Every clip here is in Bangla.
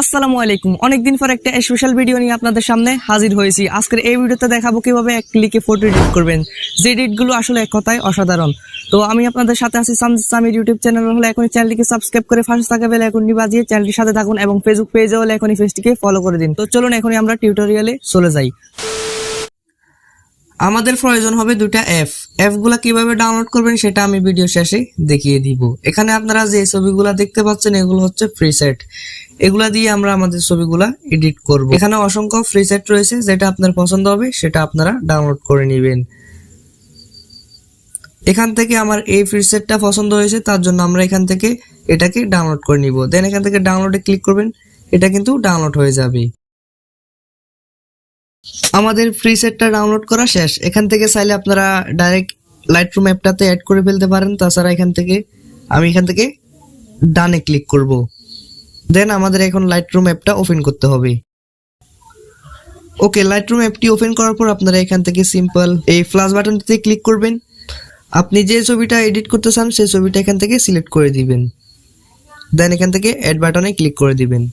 আসসালামু আলাইকুম। অনেকদিন পর একটা স্পেশাল ভিডিও নিয়ে আপনাদের সামনে হাজির হয়েছি। আজকের এই ভিডিওতে দেখাবো কিভাবে এক ক্লিকে ফটো এডিট করবেন, যে এডিটগুলো আসলে এক কথায় অসাধারণ। তো আমি আপনাদের সাথে আছি সানজিদ সামির ইউটিউব চ্যানেল হলে এখনই চ্যানেলটিকে সাবস্ক্রাইব করে পাশে থাকা বেল আইকনটি বাজিয়ে চ্যানেলটির সাথে থাকুন এবং ফেসবুক পেজে হলে এখনই পেজটিকে ফলো করে দিন। তো চলুন এখনই আমরা টিউটোরিয়ালে চলে যাই। আমাদের প্রয়োজন হবে দুটা অ্যাপগুলা কিভাবে ডাউনলোড করবেন সেটা আমি ভিডিও শেষে দেখিয়ে দিব। এখানে আপনারা যে ছবিগুলা দেখতে পাচ্ছেন এগুলো হচ্ছে প্রিসেট, এগুলা দিয়ে আমরা আমাদের ছবিগুলা এডিট করব। এখানে অসংখ্য প্রিসেট রয়েছে, যেটা আপনার পছন্দ হবে সেটা আপনারা ডাউনলোড করে নেবেন। এখান থেকে আমার এই প্রিসেটটা পছন্দ হয়েছে, তার জন্য আমরা এখান থেকে এটাকে ডাউনলোড করে নিব। দেন এখান থেকে ডাউনলোডে ক্লিক করবেন, এটা কিন্তু ডাউনলোড হয়ে যাবে। আমাদের প্রিসেটটা ডাউনলোড করা শেষ। এখান থেকে চাইলে আপনারা ডাইরেক্ট লাইটরুম অ্যাপটাতে অ্যাড করে ফেলতে পারেন। তাছাড়া আমি এখান থেকে ডানে ক্লিক করব। দেন আমাদের এখন লাইটরুম অ্যাপটা ওপেন করতে হবে। ওকে, লাইটরুম অ্যাপটি ওপেন করার পর আপনারা এখান থেকে সিম্পল এই প্লাস বাটনটিতে ক্লিক করবেন। আপনি যে ছবিটা এডিট করতে চান সেই ছবিটা এখান থেকে সিলেক্ট করে দিবেন। দেন এখান থেকে অ্যাড বাটনে ক্লিক করে দিবেন।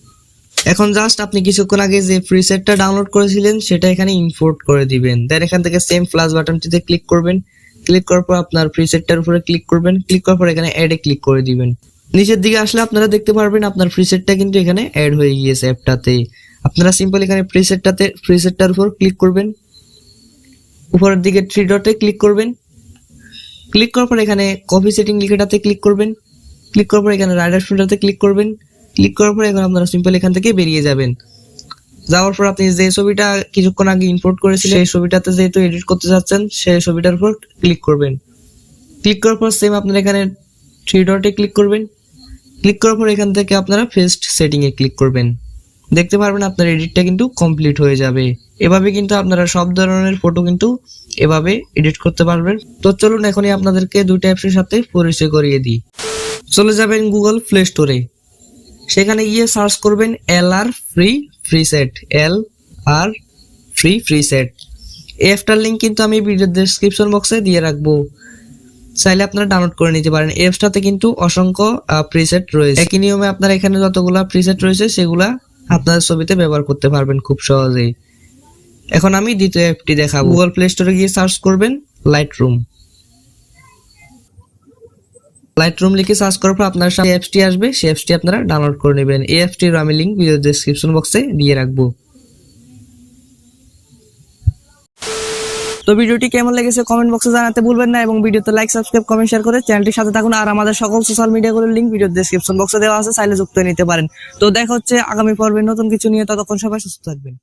এখন জাস্ট আপনি কিছুক্ষণ আগে যে প্রিসেটটা ডাউনলোড করেছিলেন সেটা এখানে ইম্পোর্ট করে দিবেন। দেন এখান থেকে সেম প্লাস বাটনটিতে ক্লিক করবেন। ক্লিক করার পর আপনার প্রিসেটটার উপরে ক্লিক করবেন। ক্লিক করার পর এখানে অ্যাডে ক্লিক করে দিবেন। নিচের দিকে আসলে আপনারা দেখতে পারবেন আপনার প্রিসেটটা কিন্তু এখানে অ্যাড হয়ে গিয়েছে অ্যাপটাতে। আপনারা সিম্পল এখানে প্রিসেটটার উপর ক্লিক করবেন। উপরের দিকে থ্রি ডটে ক্লিক করবেন। ক্লিক করার পর এখানে কপি সেটিং লেখাটাতে ক্লিক করবেন। ক্লিক করার পর এখানে রাইট অপশনটাতে ক্লিক করবেন। ক্লিক করার পর এখন আপনারা সিম্পল এখান থেকে বেরিয়ে যাবেন। যাওয়ার পর আপনি যে ছবিটা কিছুক্ষণ আগে ইম্পোর্ট করেছিলেন সেই ছবিটাতে যেহেতু এডিট করতে যাচ্ছেন সেই ছবিটার উপর ক্লিক করবেন। ক্লিক করার পর সেম আপনারা এখানে থ্রি ডটে ক্লিক করবেন। ক্লিক করার পর এখান থেকে আপনারা ফেস্ট সেটিং এ ক্লিক করবেন। দেখতে পারবেন আপনার এডিটটা কিন্তু কমপ্লিট হয়ে যাবে। এভাবে কিন্তু আপনারা সব ধরনের ফটো কিন্তু এভাবে এডিট করতে পারবেন। তো চলুন এখনই আপনাদেরকে দুইটা অ্যাপসের সাথে পরিচয় করিয়ে দিই। চলে যাবেন গুগল প্লে স্টোরে। সেখানে গিয়ে সার্চ করবেন LR free preset, LR free preset. এই অ্যাপটার লিংক কিন্তু আমি ভিডিওর ডেসক্রিপশন বক্সে দিয়ে রাখবো, চাইলে আপনারা ডাউনলোড করে নিতে পারেন। এই অ্যাপটাতে কিন্তু অসংখ্য প্রিসেট রয়েছে। একই নিয়মে আপনারা এখানে যতগুলা প্রিসেট রয়েছে সেগুলা আপনাদের ছবিতে ব্যবহার করতে পারবেন খুব সহজেই। এখন আমি দ্বিতীয় অ্যাপটি দেখাবো। গুগল প্লে স্টোরে গিয়ে সার্চ করবেন লাইটরুম। লাইটরুম লিখে সার্চ করার পর আপনার সামনে অ্যাপসটি আসবে, সেই অ্যাপসটি আপনারা ডাউনলোড করে নেবেন। এই অ্যাপসটির আমি লিংক ভিডিও ডেসক্রিপশন বক্সে দিয়ে রাখবো। তো ভিডিওটি কেমন লেগেছে কমেন্ট বক্সে জানাতে ভুলবেন না এবং ভিডিওতে লাইক, সাবস্ক্রাইব, কমেন্ট, শেয়ার করে চ্যানেলটির সাথে থাকুন। আর আমাদের সকল সোশ্যাল মিডিয়াগুলোর লিংক ভিডিও ডেসক্রিপশন বক্সে দেওয়া আছে, চাইলে যুক্ত নিতে পারেন। তো দেখা হচ্ছে আগামী পর্বে নতুন কিছু নিয়ে। ততক্ষণ সবাই সুস্থ থাকবেন।